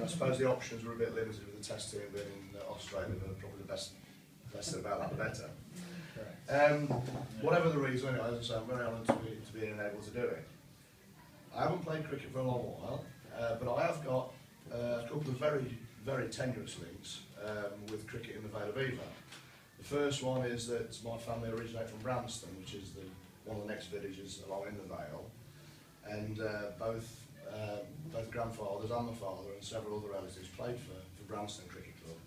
I suppose the options were a bit limited with the test team being in Australia, but probably the best said about that, the better. Whatever the reason, anyway, as I say, I'm very honoured to be able to do it. I haven't played cricket for a long while, but I have got a couple of very, very tenuous links with cricket in the Vale of Eva. The first one is that my family originate from Branston, which is one of the next villages along in the Vale, and both grandfathers and my father and several other relatives played for Branston Cricket Club,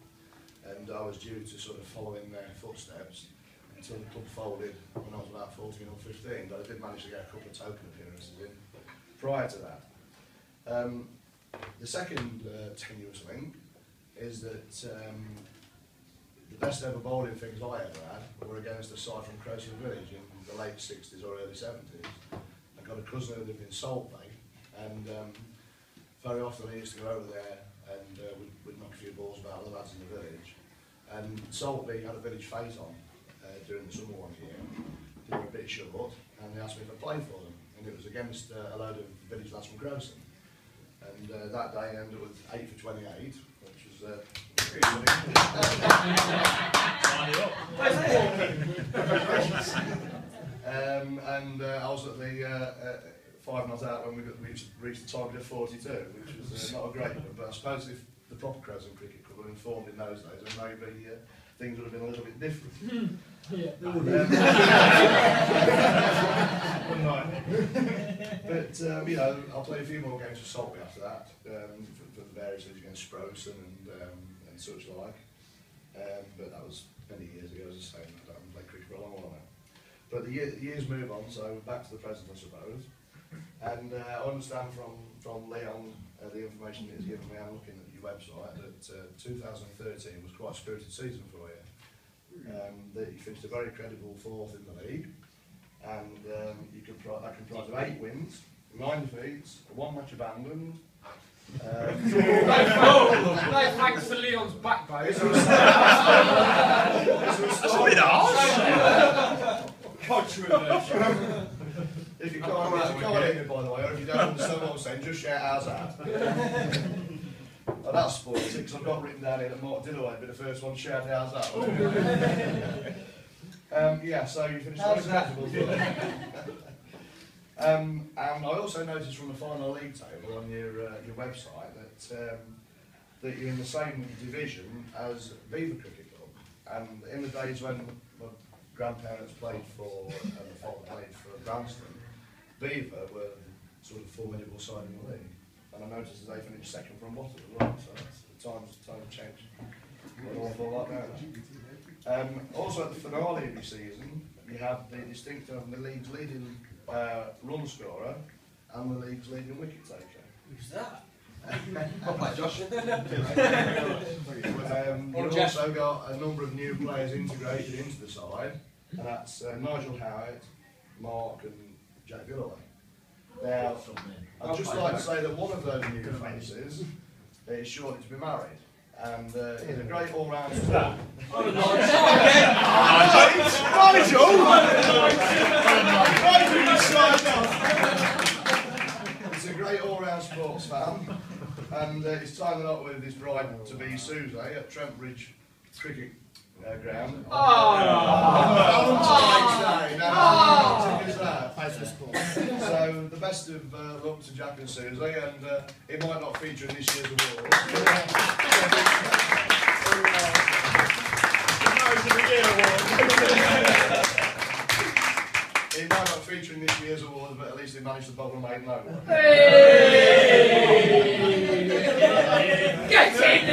and I was due to sort of follow in their footsteps until the club folded when I was about 14 or 15, but I did manage to get a couple of token appearances in prior to that. The second tenuous link is that the best ever bowling figures I ever had were against a side from Crowson Village in the late 60s or early 70s. I got a cousin who lived in Salt Bay, and very often I used to go over there and we'd knock a few balls about the lads in the village. And Salt Bay had a village fete on during the summer one year. They were a bit short, and they asked me if I'd play for them. And it was against a load of village lads from Crowson. And that day I ended up with 8 for 28, which was pretty good. And I was at the 5 not out when we reached the target of 42, which was not a great one. But I suppose if the proper Crowson Cricket Club were informed in those days, then maybe things would have been a little bit different. Yeah. But you know, I'll play a few more games for Saltby after that, for the various leagues against Sprosen and such like. But that was many years ago, as I say. I haven't played cricket for a long while now. But the years move on, so back to the present, I suppose. And I understand from Leon the information that he's given me. I'm looking at your website that 2013 was quite a spirited season for you. That you finished a very credible 4th in the league, and that comprised of 8 wins, 9 defeats, 1 match abandoned. No thanks for Leon's backbone. That's a bit harsh. Controversial. If you can't hear me, by the way, or if you don't understand what I'm saying, just shout ours out. Oh, that's sporty, because I've got written down here that Mark Dillaway would be the first one to shout ours out. Yeah, so you finished very comfortable. And I also noticed from the final league table on your website that you're in the same division as Beaver Cricket Club. And in the days when my grandparents played for and my father played for Branston, Beaver were sort of formidable side in the league. And I noticed that they finished second from bottom as well, so the times have changed an awful lot now. Also at the finale of your season, you have the distinction of the league's leading run scorer and the league's leading wicket taker. Who's that? I'll play Josh. You've also got a number of new players integrated into the side, and that's Nigel Howard, Mark and Jack Gillaway. Now, I'd just like to say that one of those new faces is shortly to be married, and he's a great all-round sport. He's a great all-round sports fan, and he's tying it up with his bride-to-be Susie at Trentbridge Cricket Ground. So the best of luck to Jack and Susie, and it might not feature in this year's award. It might not feature in this year's award, but at least he managed to bowl and made no one. Get in!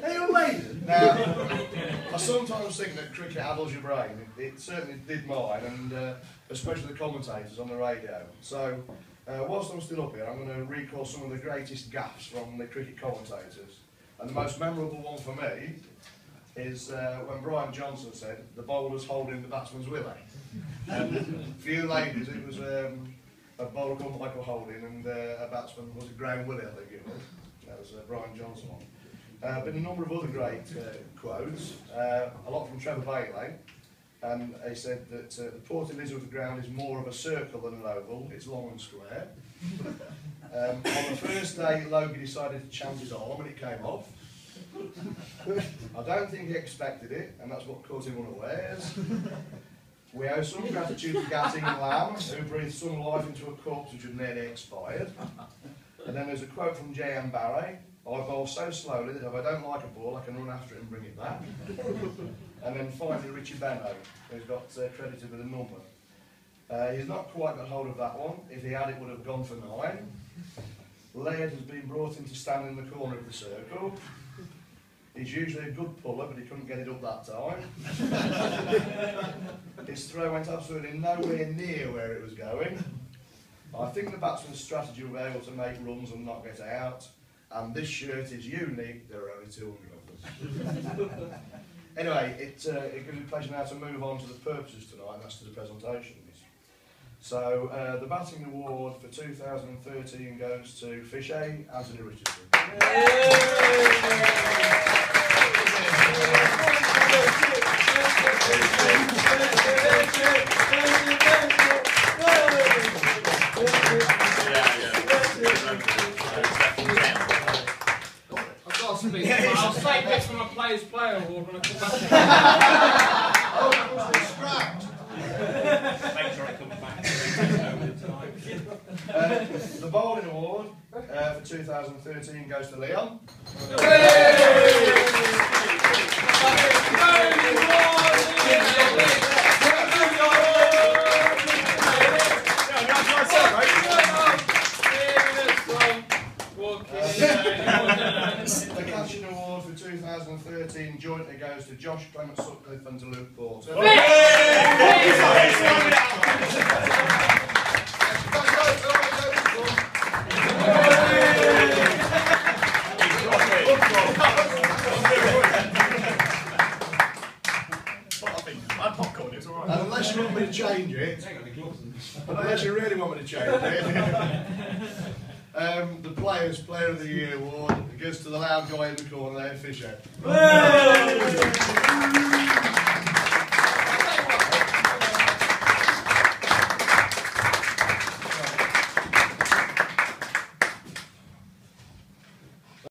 Hey, you made it. Now, I sometimes think that cricket addles your brain. It certainly did mine, and especially the commentators on the radio. So, whilst I'm still up here, I'm going to recall some of the greatest gaffes from the cricket commentators. And the most memorable one for me is when Brian Johnson said, "The bowler's holding the batsman's willy." And for you ladies, it was a bowler called Michael Holding, and a batsman was Graham Willie, I think it was. That was Brian Johnson one. Been a number of other great quotes, a lot from Trevor Bailey, and he said that the Port Elizabeth ground is more of a circle than an oval, it's long and square. On the first day, Logie decided to chance his arm and it came off. I don't think he expected it, and that's what caught him unawares. We owe some gratitude to Gatting Lamb, who breathed some life into a corpse which had nearly expired. And then there's a quote from J.M. Barry: I bowl so slowly that if I don't like a ball, I can run after it and bring it back. And then finally, Richie Benno, who's got credited with a number. He's not quite got hold of that one. If he had, it would have gone for 9. Laird has been brought in to stand in the corner of the circle. He's usually a good puller, but he couldn't get it up that time. His throw went absolutely nowhere near where it was going. I think the batsman's strategy will be able to make runs and not get out. And this shirt is unique. There are only 200 of them. Anyway, it gives me pleasure now to move on to the purposes tonight, and that's to the presentations. So, the batting award for 2013 goes to Fishay Anthony Richardson. I've got to speak. I'll save this for my Players' Player Award when I come back. Oh, that was the scrapped. Make sure it comes back. The bowling award for 2013 goes to Leon. The catching award for 2013 jointly goes to Josh Clement Sutcliffe and to Luke Porter. And unless you want me to change it, unless you really want me to change it, the Players' Player of the Year award goes to the loud guy in the corner there, Fisher.